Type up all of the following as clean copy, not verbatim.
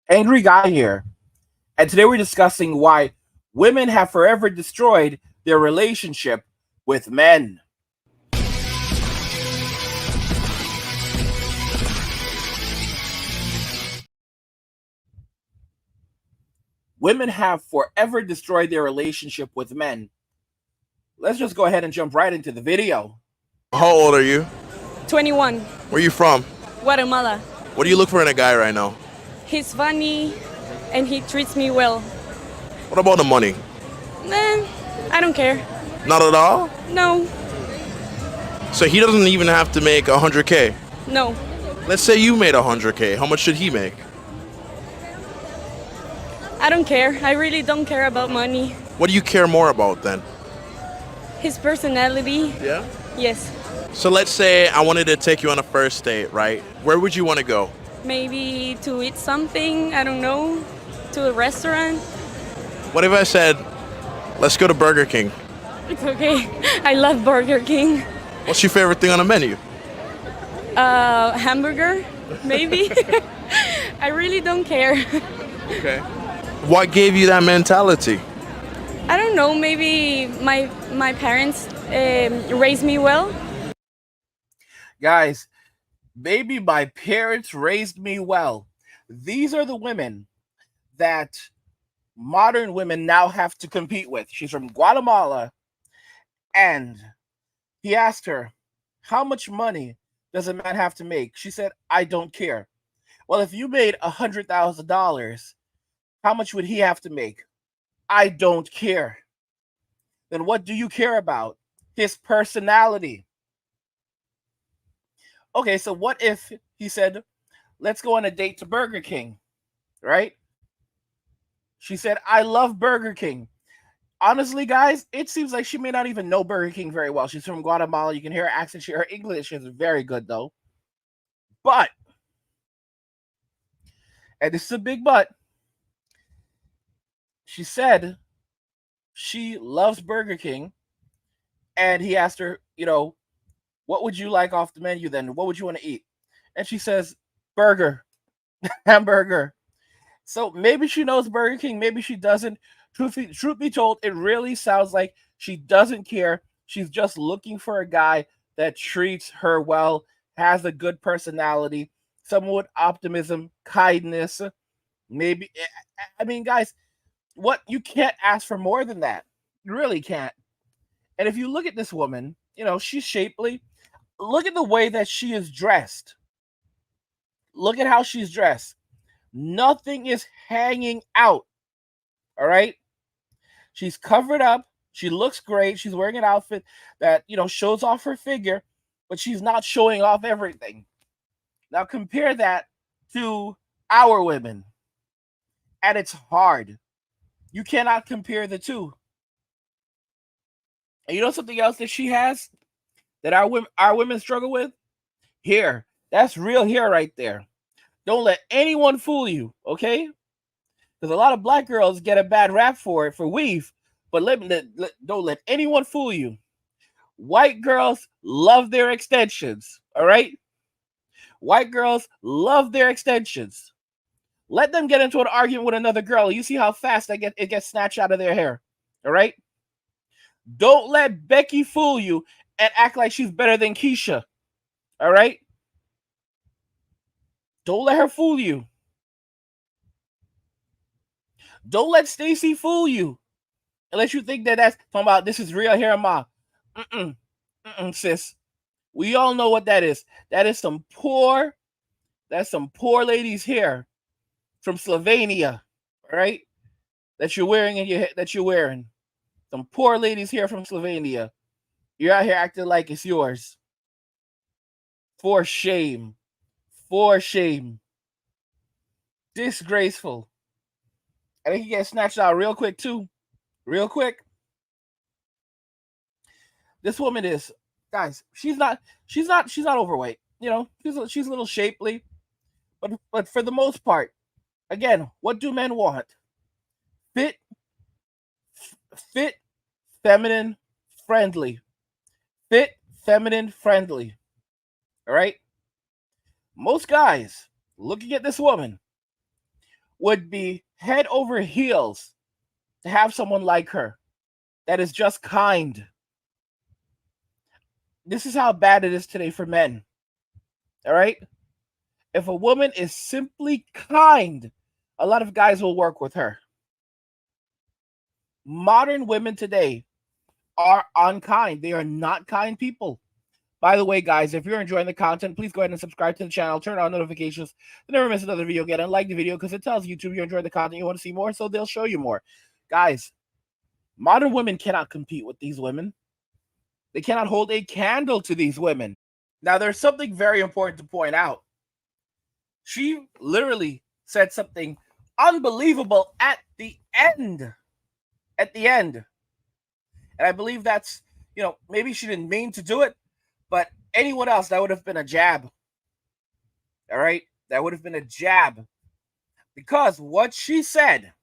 Angry Guy here, and today we're discussing why women have forever destroyed their relationship with men. Women have forever destroyed their relationship with men. Let's just go ahead and jump right into the video. How old are you? 21, Where are you from? Guatemala. What do you look for in a guy right now? He's funny and he treats me well. What about the money? I don't care. Not at all? No, So he doesn't even have to make 100K. no. Let's say you made 100K. How much should he make? I don't care. I really don't care about money. What do you care more about then? His personality, Yeah. yes. So let's say I wanted to take you on a first date, right? Where would you want to go? Maybe to eat something, I don't know, to a restaurant. What if I said, let's go to Burger King? It's okay. I love Burger King. What's your favorite thing on the menu? Hamburger, maybe. I really don't care. Okay. What gave you that mentality? I don't know, maybe my parents raised me well. Guys, maybe my parents raised me well. These are the women that modern women now have to compete with. She's from Guatemala, and he asked her, how much money does a man have to make? She said, I don't care. Well, if you made $100,000, how much would he have to make? I don't care. Then what do you care about? His personality. Okay, so what if he said, let's go on a date to Burger King, right? She said, I love Burger King. Honestly, guys, it seems like she may not even know Burger King very well. She's from Guatemala. You can hear her accent. Her English is very good, though. But, and this is a big but, she said she loves Burger King. And he asked her, what would you like off the menu then? What would you want to eat? And she says, burger, hamburger. So maybe she knows Burger King, maybe she doesn't. Truth be told, it really sounds like she doesn't care. She's just looking for a guy that treats her well, has a good personality, someone with optimism, kindness. Maybe, I mean, guys, what you can't ask for more than that. You really can't. And if you look at this woman, she's shapely. Look at the way that she is dressed. Look at how she's dressed. Nothing is hanging out. All right. She's covered up. She looks great. She's wearing an outfit that, shows off her figure, but she's not showing off everything. Now compare that to our women. And it's hard. You cannot compare the two. And you know something else that she has that our women struggle with? Hair. That's real hair right there. Don't let anyone fool you, okay? Because a lot of black girls get a bad rap for it, for weave, but don't let anyone fool you. White girls love their extensions, all right? White girls love their extensions. Let them get into an argument with another girl. You see how fast it gets snatched out of their hair, all right? Don't let Becky fool you and act like she's better than Keisha, all right? Don't let her fool you. Don't let Stacy fool you. Unless you think that's talking about this is real hair, ma. Sis. We all know what that is. That's some poor lady's hair from Slovenia, right? That you're wearing in your head, that you're wearing. Some poor lady's hair from Slovenia. You're out here acting like it's yours. For shame. For shame. Disgraceful. I think he gets snatched out real quick too. Real quick. This woman is, guys, she's not overweight. She's a little shapely. But for the most part, again, what do men want? Fit, feminine, friendly. Fit, feminine, friendly. All right? Most guys looking at this woman would be head over heels to have someone like her that is just kind. This is how bad it is today for men. All right? If a woman is simply kind, a lot of guys will work with her. Modern women today are unkind. They are not kind people. By the way, guys, if you're enjoying the content, please go ahead and subscribe to the channel, turn on notifications to never miss another video again, and like the video because it tells YouTube you're enjoying the content, you want to see more, so they'll show you more. Guys, modern women cannot compete with these women. They cannot hold a candle to these women. Now, there's something very important to point out. She literally said something unbelievable at the end. At the end. And I believe that's, maybe she didn't mean to do it, but anyone else, that would have been a jab. All right? That would have been a jab. Because what she said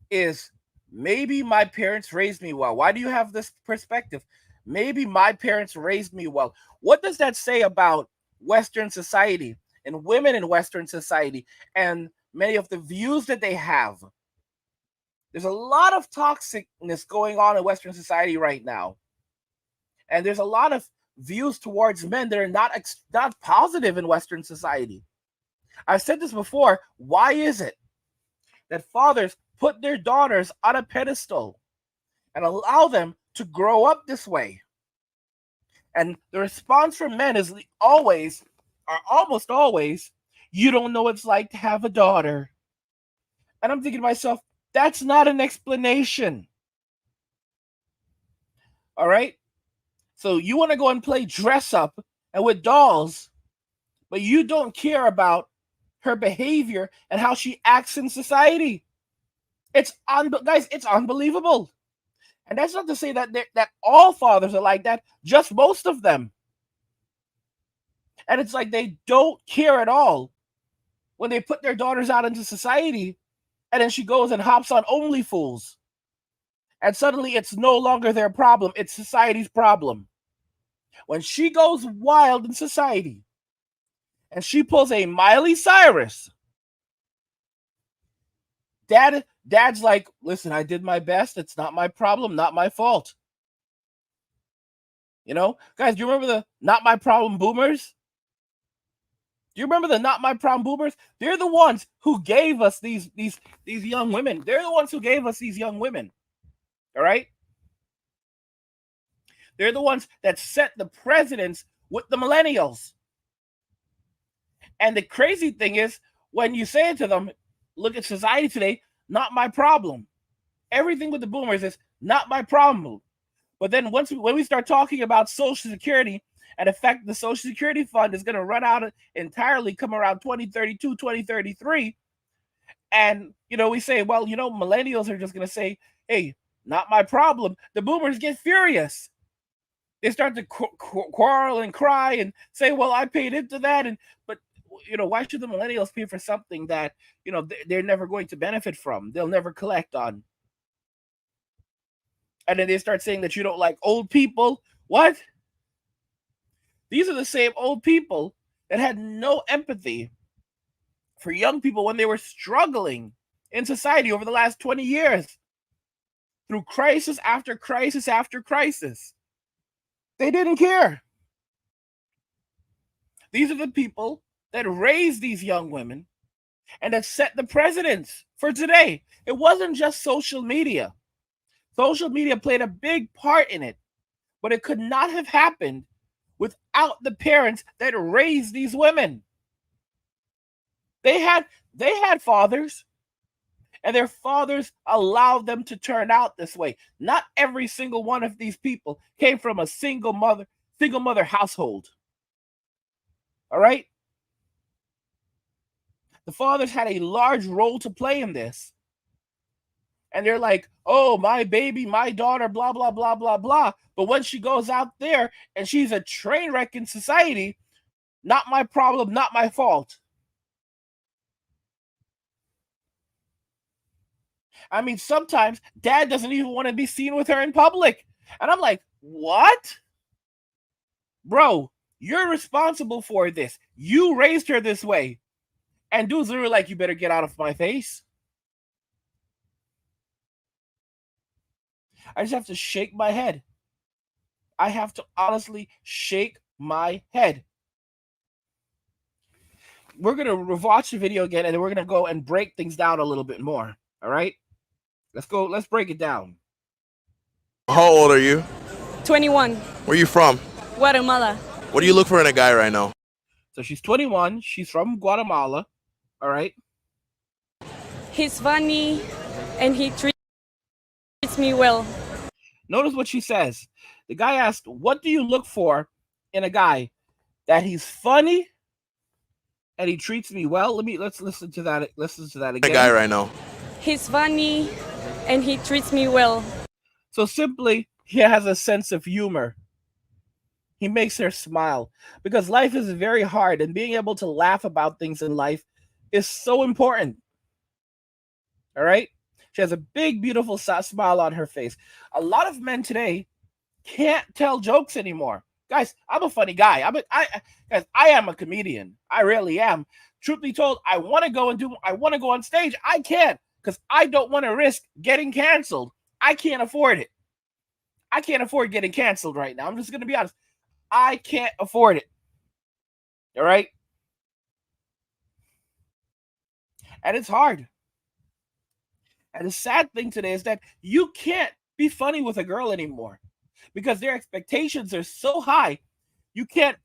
is, maybe my parents raised me well. Why do you have this perspective? Maybe my parents raised me well. What does that say about Western society and women in Western society and many of the views that they have? There's a lot of toxicness going on in Western society right now. And there's a lot of views towards men that are not positive in Western society. I've said this before. Why is it that fathers put their daughters on a pedestal and allow them to grow up this way? And the response from men is always, or almost always, you don't know what it's like to have a daughter. And I'm thinking to myself, that's not an explanation. All right? So you want to go and play dress up and with dolls, but you don't care about her behavior and how she acts in society. Guys, it's unbelievable. And that's not to say that all fathers are like that, just most of them. And it's like they don't care at all when they put their daughters out into society, and then she goes and hops on OnlyFools. And suddenly it's no longer their problem, it's society's problem. When she goes wild in society and she pulls a Miley Cyrus, dad's like, listen, I did my best. It's not my problem, not my fault. Guys, do you remember the Not My Problem boomers? Do you remember the Not My Problem boomers? They're the ones who gave us these young women. They're the ones who gave us these young women. All right? They're the ones that set the precedents with the millennials. And the crazy thing is, when you say it to them, look at society today, not my problem. Everything with the boomers is not my problem. But then when we start talking about Social Security and the fact the Social Security fund is going to run out entirely come around 2032, 2033, and, we say, well, millennials are just going to say, hey, not my problem. The boomers get furious. They start to quarrel and cry and say, well, I paid into that. But why should the millennials pay for something that, they're never going to benefit from? They'll never collect on. And then they start saying that you don't like old people. What? These are the same old people that had no empathy for young people when they were struggling in society over the last 20 years. Through crisis after crisis after crisis. They didn't care. These are the people that raised these young women and that set the precedents for today. It wasn't just social media. Social media played a big part in it, but it could not have happened without the parents that raised these women. They had fathers, and their fathers allowed them to turn out this way. Not every single one of these people came from a single mother household. All right? The fathers had a large role to play in this. And they're like, oh, my baby, my daughter, blah, blah, blah, blah, blah. But when she goes out there and she's a train wreck in society, not my problem, not my fault. I mean, sometimes dad doesn't even want to be seen with her in public. And I'm like, what? Bro, you're responsible for this. You raised her this way. And dudes are like, you better get out of my face. I just have to shake my head. I have to honestly shake my head. We're going to watch the video again, and then we're going to go and break things down a little bit more. All right? Let's go. Let's break it down. How old are you? 21. Where you from? Guatemala. What do you look for in a guy right now? So she's 21. She's from Guatemala. All right? He's funny and he treats me well. Notice what she says. The guy asked, what do you look for in a guy? That he's funny and he treats me well. Let's listen to that. Listen to that again. A guy right now. He's funny and he treats me well. So simply, he has a sense of humor. He makes her smile because life is very hard, and being able to laugh about things in life is so important. All right? She has a big, beautiful smile on her face. A lot of men today can't tell jokes anymore. Guys, I'm a funny guy. Guys, I am a comedian. I really am. Truth be told, I want to go on stage. I can't because I don't want to risk getting canceled. I can't afford it. I can't afford getting canceled right now. I'm just going to be honest. I can't afford it. All right? And it's hard. And the sad thing today is that you can't be funny with a girl anymore because their expectations are so high. You can't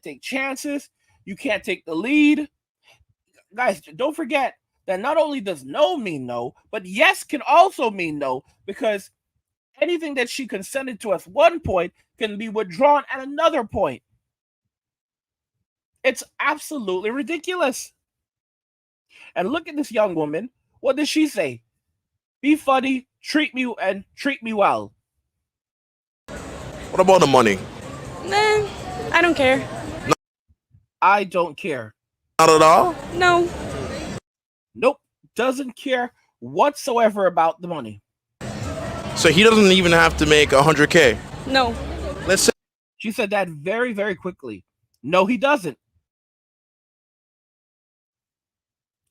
take chances. You can't take the lead. Guys, don't forget that not only does no mean no, but yes can also mean no, because anything that she consented to at one point can be withdrawn at another point. It's absolutely ridiculous. And look at this young woman. What does she say? Be funny, treat me well. What about the money? Nah, I don't care. I don't care. Not at all? No. Nope. Doesn't care whatsoever about the money. So he doesn't even have to make 100K? No. Let's say She said that very, very quickly. No, he doesn't.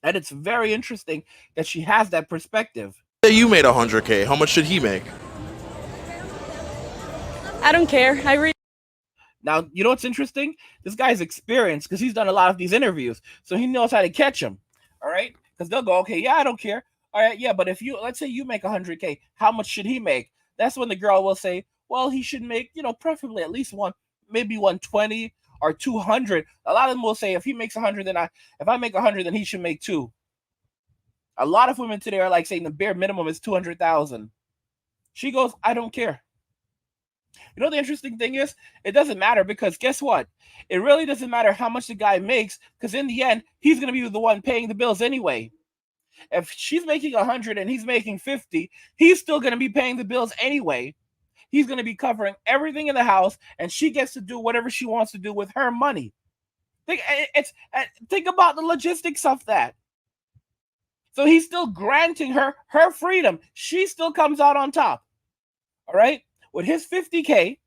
And it's very interesting that she has that perspective. you made 100K. How much should he make? I don't care. Now, you know what's interesting? This guy's experienced because he's done a lot of these interviews. So he knows how to catch them. All right? Because they'll go, okay, yeah, I don't care. All right, yeah, but if let's say you make 100K, how much should he make? That's when the girl will say, well, he should make, preferably at least maybe 120 or 200. A lot of them will say, if he makes 100, if I make 100, then he should make 2. A lot of women today are like saying the bare minimum is 200,000. She goes, I don't care. You know, the interesting thing is, it doesn't matter because guess what? It really doesn't matter how much the guy makes because in the end, he's going to be the one paying the bills anyway. If she's making 100 and he's making 50, he's still going to be paying the bills anyway. He's going to be covering everything in the house, and she gets to do whatever she wants to do with her money. Think about the logistics of that. So he's still granting her freedom. She still comes out on top. All right? With his 50K,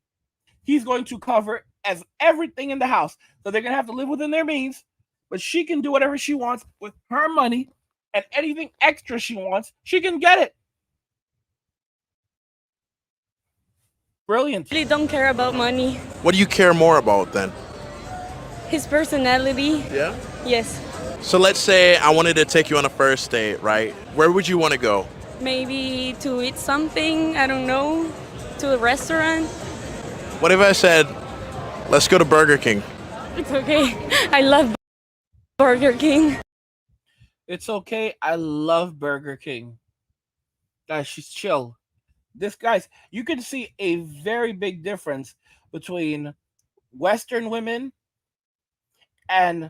he's going to cover as everything in the house. So they're going to have to live within their means, but she can do whatever she wants with her money, and anything extra she wants, she can get it. Brilliant. Really don't care about money. What do you care more about then? His personality. Yeah? Yes. So let's say I wanted to take you on a first date, right? Where would you want to go? Maybe to eat something, I don't know, to a restaurant. What if I said, let's go to Burger King? It's okay. I love Burger King. It's okay. I love Burger King. Guys, she's chill. Guys, you can see a very big difference between Western women and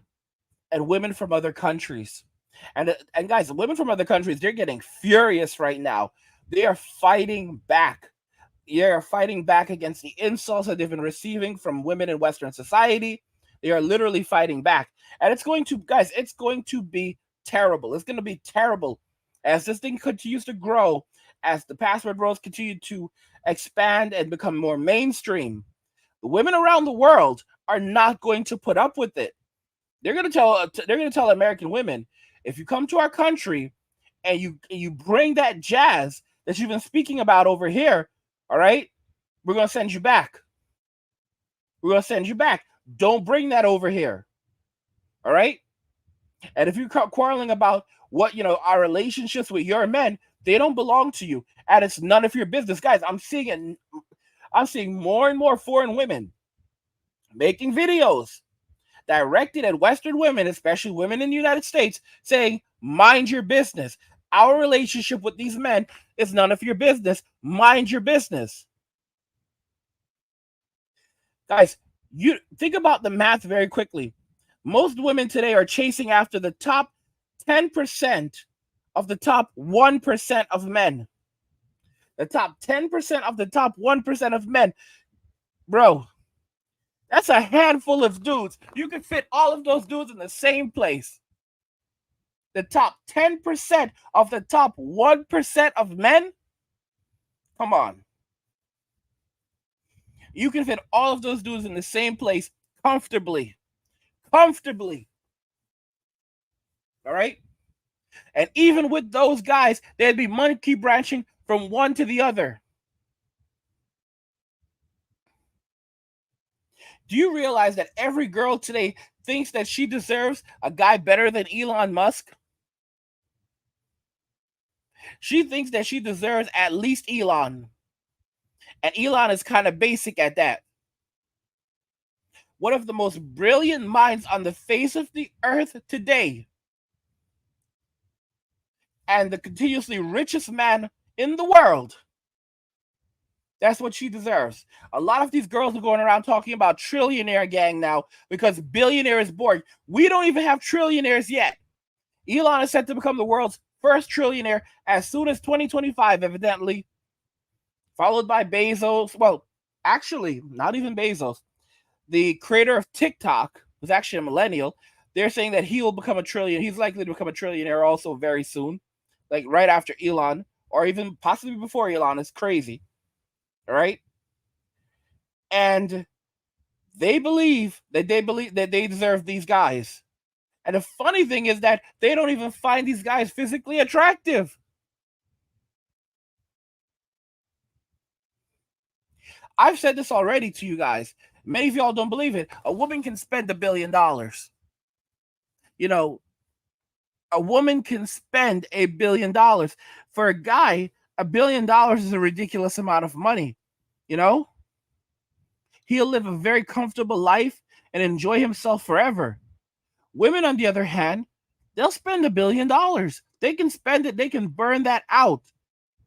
women from other countries. And guys, the women from other countries, they're getting furious right now. They are fighting back. They are fighting back against the insults that they've been receiving from women in Western society. They are literally fighting back. And it's going to be terrible. It's going to be terrible as this thing continues to grow, as the password bros continue to expand and become more mainstream. The women around the world are not going to put up with it. They're gonna tell American women, if you come to our country and you bring that jazz that you've been speaking about over here, all right, we're gonna send you back. We're gonna send you back. Don't bring that over here. All right. And if you're quarreling about what our relationships with your men, they don't belong to you, and it's none of your business, guys. I'm seeing more and more foreign women making videos directed at Western women, especially women in the United States, saying, mind your business. Our relationship with these men is none of your business. Mind your business. Guys, you think about the math very quickly. Most women today are chasing after the top 10% of the top 1% of men. The top 10% of the top 1% of men. Bro, that's a handful of dudes. You could fit all of those dudes in the same place. The top 10% of the top 1% of men? Come on. You can fit all of those dudes in the same place comfortably. Comfortably. All right? And even with those guys, there'd be monkey branching from one to the other. Do you realize that every girl today thinks that she deserves a guy better than Elon Musk? She thinks that she deserves at least Elon. And Elon is kind of basic at that. One of the most brilliant minds on the face of the earth today, and the continuously richest man in the world. That's what she deserves. A lot of these girls are going around talking about trillionaire gang now because billionaire is bored. We don't even have trillionaires yet. Elon is set to become the world's first trillionaire as soon as 2025, evidently, followed by Bezos. Well, actually, not even Bezos. The creator of TikTok was actually a millennial. They're saying that he will become a trillionaire. He's likely to become a trillionaire also very soon, like right after Elon, or even possibly before Elon. It's crazy. All right. And they believe that they deserve these guys. And the funny thing is that they don't even find these guys physically attractive. I've said this already to you guys. Many of y'all don't believe it. A woman can spend $1 billion. You know, a woman can spend $1 billion. For a guy, $1 billion is a ridiculous amount of money. You know, he'll live a very comfortable life and enjoy himself forever. Women, on the other hand, they'll spend $1 billion. They can spend it. They can burn that out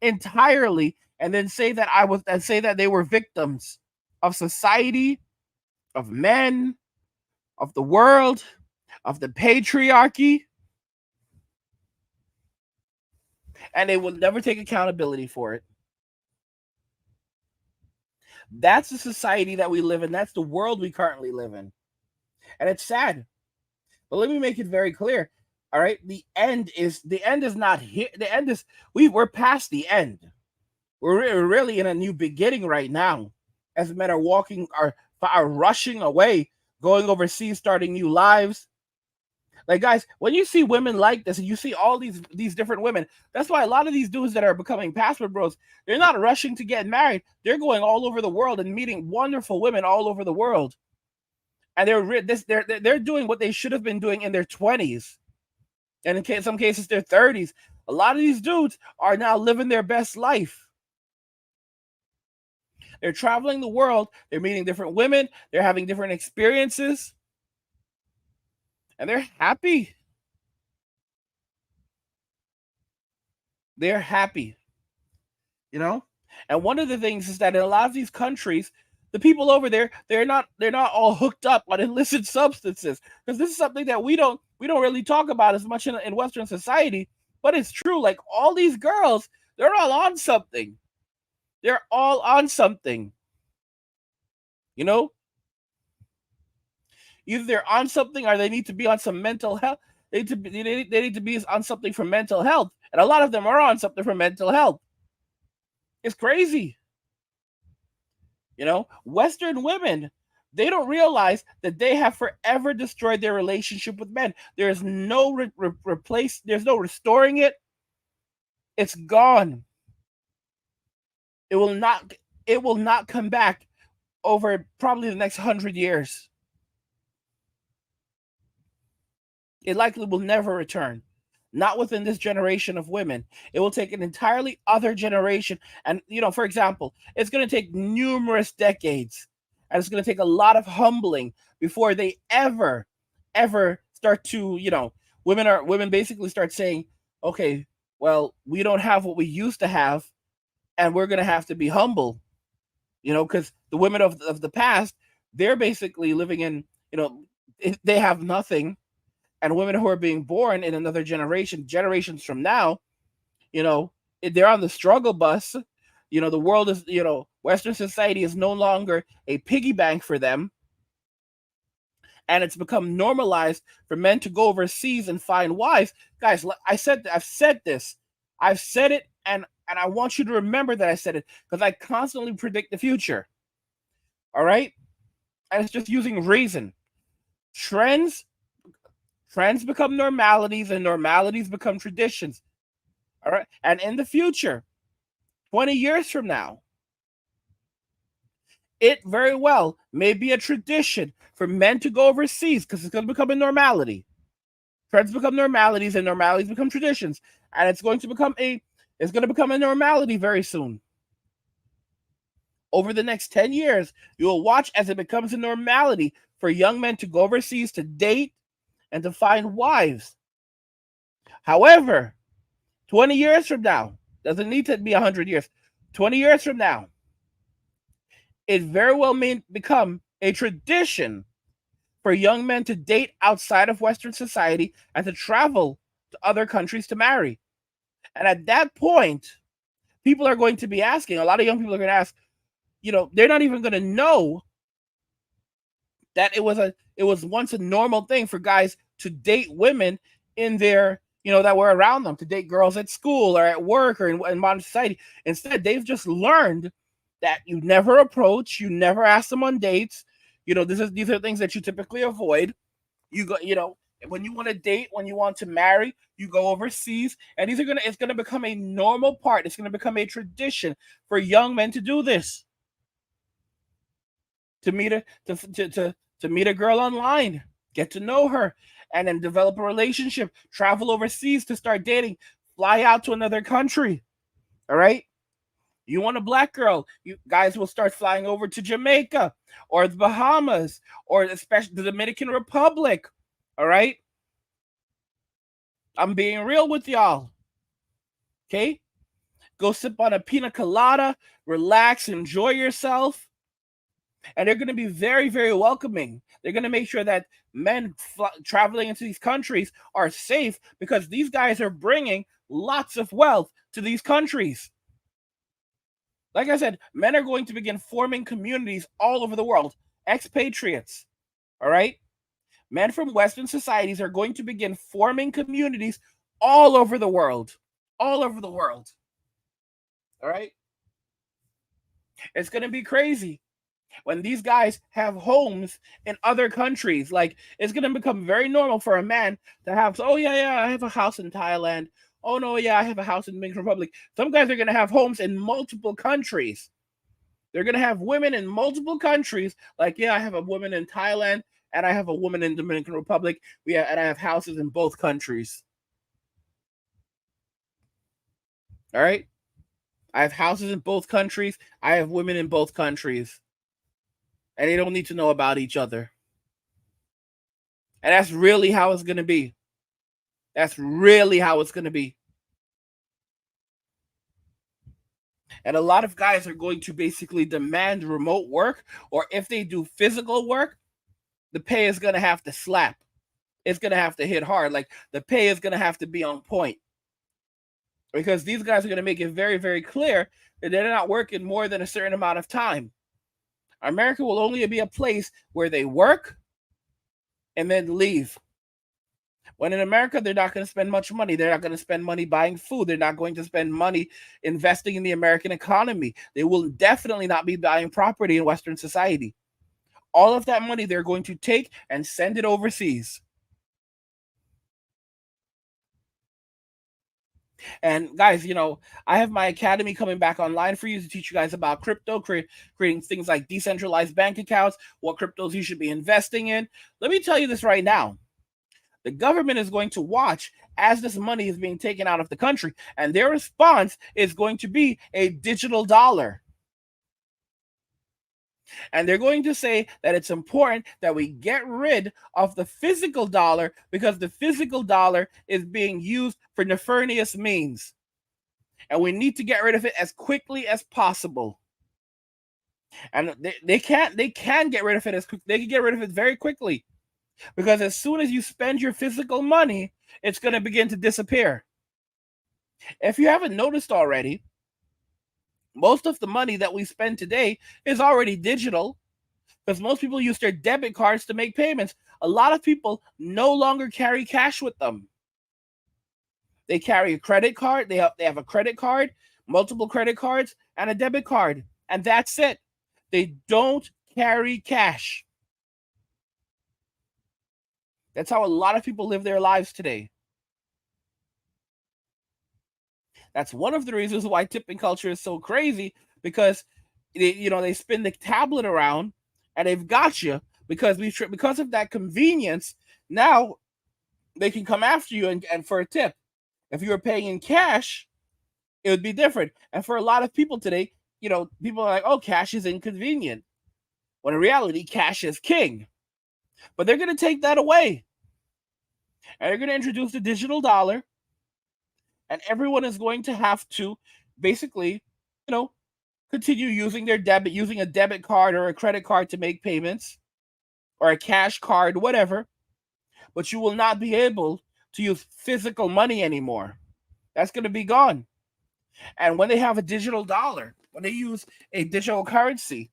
entirely, and then say that they were victims of society, of men, of the world, of the patriarchy, and they will never take accountability for it. That's the society that we live in. That's the world we currently live in. And it's sad. But let me make it very clear. All right. The end is not here. The end is we're past the end. We're really in a new beginning right now. As men are rushing away, going overseas, starting new lives. Like, guys, when you see women like this, and you see all these different women, that's why a lot of these dudes that are becoming passport bros, they're not rushing to get married. They're going all over the world and meeting wonderful women all over the world. And they're doing what they should have been doing in their 20s. And in some cases, their 30s. A lot of these dudes are now living their best life. They're traveling the world. They're meeting different women. They're having different experiences. And they're happy. They're happy. You know? And one of the things is that in a lot of these countries, the people over there, they're not all hooked up on illicit substances. Because this is something that we don't really talk about as much in Western society. But it's true. Like, all these girls, they're all on something. They're all on something. You know? Either they're on something or they need to be on some mental health. They need to be on something for mental health. And a lot of them are on something for mental health. It's crazy. You know, Western women, They don't realize that they have forever destroyed their relationship with men. There is no there's no restoring it. It's gone. It will not come back over probably the next 100 years. It likely will never return. Not within this generation of women. It will take an entirely other generation. And, for example, it's going to take numerous decades. And it's going to take a lot of humbling before they ever start to, women basically start saying, okay, well, we don't have what we used to have, and we're going to have to be humble, because the women of the past, they're basically living in, they have nothing. And women who are being born in another generations from now, they're on the struggle bus. The world is, Western society is no longer a piggy bank for them. And it's become normalized for men to go overseas and find wives. Guys, I've said this. I've said it, and I want you to remember that I said it, because I constantly predict the future. All right? And it's just using reason. Trends become normalities, and normalities become traditions. All right? And in the future, 20 years from now, it very well may be a tradition for men to go overseas, because it's going to become a normality. Trends become normalities, and normalities become traditions. And it's going to become a normality very soon. Over the next 10 years, you will watch as it becomes a normality for young men to go overseas to date and to find wives. However, 20 years from now, doesn't need to be 100 years, 20 years from now, it very well may become a tradition for young men to date outside of Western society and to travel to other countries to marry. And at that point, people are going to be asking, a lot of young people are going to ask, they're not even going to know that it was once a normal thing for guys to date women in their, that were around them, to date girls at school or at work or in modern society. Instead, they've just learned that you never approach, you never ask them on dates. These are things that you typically avoid. You go, when you want to date, when you want to marry, you go overseas, and it's gonna become a normal part. It's gonna become a tradition for young men to do this. To meet a girl online, get to know her, and then develop a relationship, travel overseas to start dating, fly out to another country. All right? You want a black girl, you guys will start flying over to Jamaica or the Bahamas or especially the Dominican Republic. All right? I'm being real with y'all. Okay? Go sip on a pina colada, relax, enjoy yourself. And they're going to be very, very welcoming. They're going to make sure that men traveling into these countries are safe, because these guys are bringing lots of wealth to these countries. Like I said, men are going to begin forming communities all over the world. Expatriates. All right? Men from Western societies are going to begin forming communities all over the world. All over the world. All right? It's going to be crazy when these guys have homes in other countries. Like, it's going to become very normal for a man to have, oh, yeah, I have a house in Thailand. Oh, no, yeah, I have a house in the Dominican Republic. Some guys are going to have homes in multiple countries. They're going to have women in multiple countries. Like, yeah, I have a woman in Thailand, and I have a woman in the Dominican Republic. And I have houses in both countries. All right? I have houses in both countries. I have women in both countries. And they don't need to know about each other. And that's really how it's going to be. That's really how it's going to be. And a lot of guys are going to basically demand remote work, or if they do physical work, the pay is going to have to slap. It's going to have to hit hard. Like, the pay is going to have to be on point. Because these guys are going to make it very, very clear that they're not working more than a certain amount of time. America will only be a place where they work and then leave. When in America, they're not going to spend much money. They're not going to spend money buying food. They're not going to spend money investing in the American economy. They will definitely not be buying property in Western society. all of that money they're going to take and send it overseas. And guys, I have my academy coming back online for you to teach you guys about crypto, creating things like decentralized bank accounts, what cryptos you should be investing in. Let me tell you this right now. The government is going to watch as this money is being taken out of the country, and their response is going to be a digital dollar. And they're going to say that it's important that we get rid of the physical dollar because the physical dollar is being used for nefarious means. And we need to get rid of it as quickly as possible. And they can get rid of it as quick. They can get rid of it very quickly. Because as soon as you spend your physical money, it's going to begin to disappear. If you haven't noticed already, most of the money that we spend today is already digital because most people use their debit cards to make payments. A lot of people no longer carry cash with them. They carry a credit card. They have a credit card, multiple credit cards, and a debit card. And that's it. They don't carry cash. That's how a lot of people live their lives today. That's one of the reasons why tipping culture is so crazy, because they spin the tablet around and they've got you because of that convenience. Now they can come after you and for a tip. If you were paying in cash, it would be different. And for a lot of people today, people are like, oh, cash is inconvenient. When in reality, cash is king. But they're going to take that away. And they're going to introduce the digital dollar. And everyone is going to have to basically, continue using a debit card or a credit card to make payments, or a cash card, whatever. But you will not be able to use physical money anymore. That's going to be gone. And when they have a digital dollar, when they use a digital currency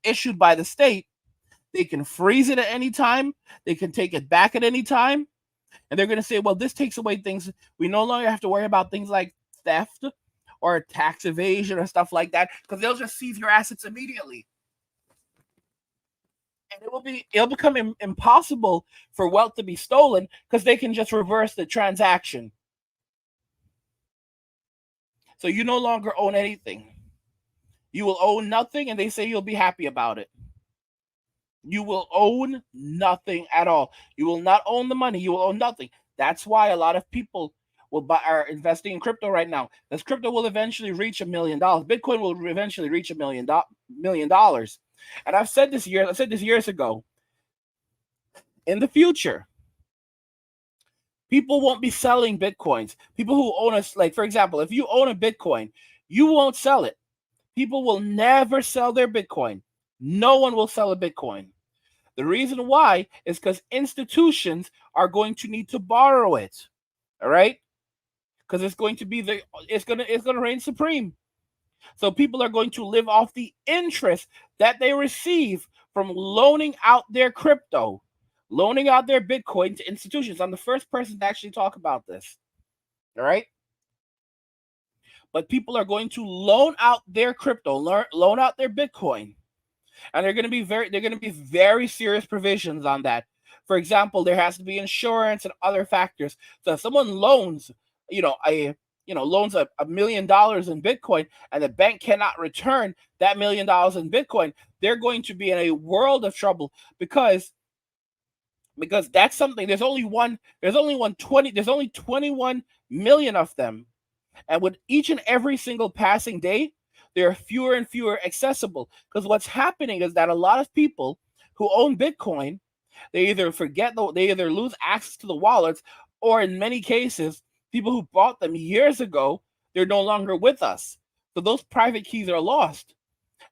issued by the state, they can freeze it at any time. They can take it back at any time. And they're going to say, well, this takes away things. We no longer have to worry about things like theft or tax evasion or stuff like that, because they'll just seize your assets immediately. And it'll become impossible for wealth to be stolen because they can just reverse the transaction. So you no longer own anything. You will own nothing, and they say you'll be happy about it. You will own nothing at all. You will not own the money. You will own nothing. That's why a lot of people are investing in crypto right now. This crypto will eventually reach $1 million. Bitcoin will eventually reach $1 million. And I said this years ago. In the future, people won't be selling Bitcoins. People who own us, like for example, if you own a Bitcoin, you won't sell it. People will never sell their Bitcoin. No one will sell a Bitcoin. The reason why is because institutions are going to need to borrow it. All right? Because it's going to reign supreme. So people are going to live off the interest that they receive from loaning out their crypto, loaning out their Bitcoin to institutions. I'm the first person to actually talk about this. All right? But people are going to loan out their crypto, loan out their Bitcoin. And they're going to be very serious provisions on that. For example, there has to be insurance and other factors. So if someone loans, loans $1 million in Bitcoin, and the bank cannot return that $1 million in Bitcoin, they're going to be in a world of trouble because that's something. There's only 21 million of them, and with each and every single passing day, there are fewer and fewer accessible. Because what's happening is that a lot of people who own Bitcoin, they either lose access to the wallets, or in many cases, people who bought them years ago, they're no longer with us. So those private keys are lost.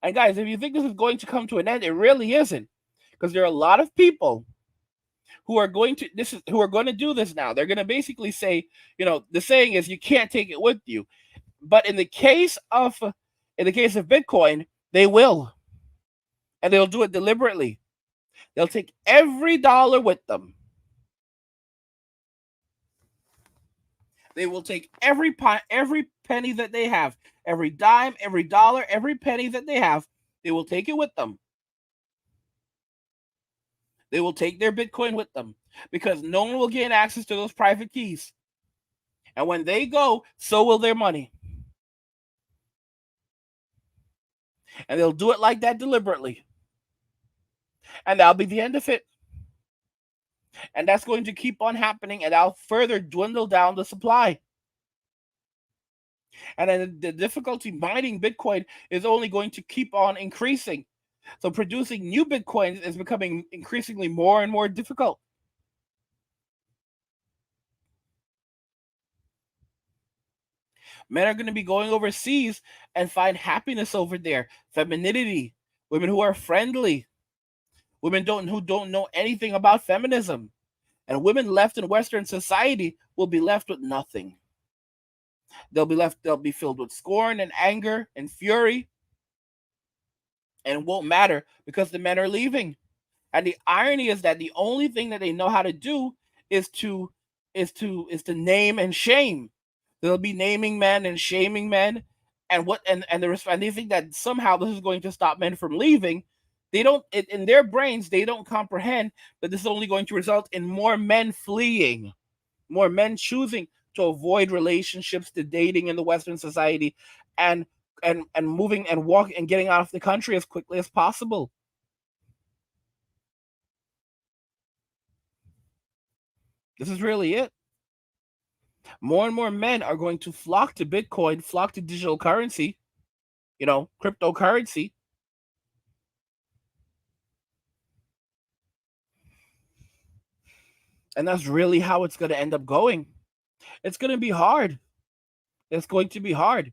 And guys, if you think this is going to come to an end, it really isn't. Because there are a lot of people who are going to do this now. They're going to basically say, the saying is you can't take it with you. But in the case of Bitcoin, they will. And they'll do it deliberately. They'll take every dollar with them. They will take every penny that they have, every dime, every dollar, every penny that they have. They will take it with them. They will take their Bitcoin with them because no one will gain access to those private keys. And when they go, so will their money. And they'll do it like that deliberately. And that'll be the end of it. And that's going to keep on happening, and that'll further dwindle down the supply. And then the difficulty mining Bitcoin is only going to keep on increasing. So producing new Bitcoins is becoming increasingly more and more difficult. Men are going to be going overseas and find happiness over there, femininity, women who are friendly, women who don't know anything about feminism. And women left in Western society will be left with nothing. They'll be filled with scorn and anger and fury. And it won't matter because the men are leaving. And the irony is that the only thing that they know how to do is to name and shame. They'll be naming men and shaming men, and they think that somehow this is going to stop men from leaving. They don't, in their brains, they don't comprehend that this is only going to result in more men fleeing, more men choosing to avoid relationships, to dating in the Western society, and moving and walking and getting out of the country as quickly as possible. This is really it. More and more men are going to flock to Bitcoin, flock to digital currency, cryptocurrency. And that's really how it's going to end up going. It's going to be hard. It's going to be hard.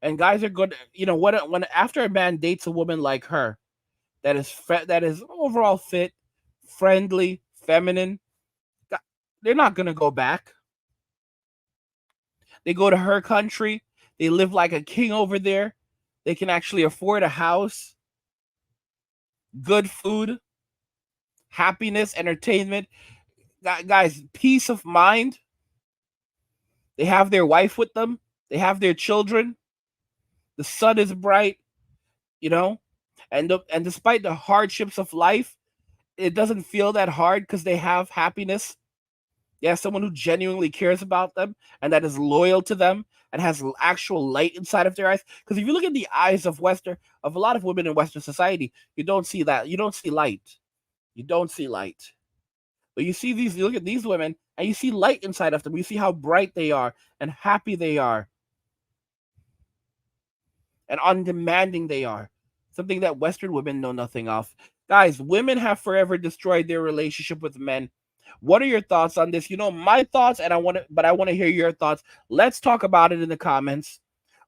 And guys are good. When after a man dates a woman like her, that is overall fit, friendly, feminine, they're not going to go back. They go to her country. They live like a king over there. They can actually afford a house, good food, happiness, entertainment. Guys, peace of mind. They have their wife with them. They have their children. The sun is bright, and despite the hardships of life, it doesn't feel that hard because they have happiness. They have someone who genuinely cares about them and that is loyal to them and has actual light inside of their eyes. Because if you look at the eyes of a lot of women in Western society, you don't see that. You don't see light. You don't see light. But you look at these women and you see light inside of them. You see how bright they are and happy they are and undemanding they are. Something that Western women know nothing of. Guys, women have forever destroyed their relationship with men. What are your thoughts on this? My thoughts, and I want to hear your thoughts. Let's talk about it in the comments.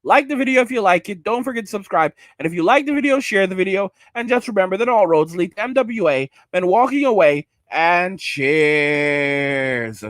Like the video if you like it. Don't forget to subscribe. And if you like the video, share the video. And just remember that all roads lead to MWA. Men walking away. And cheers.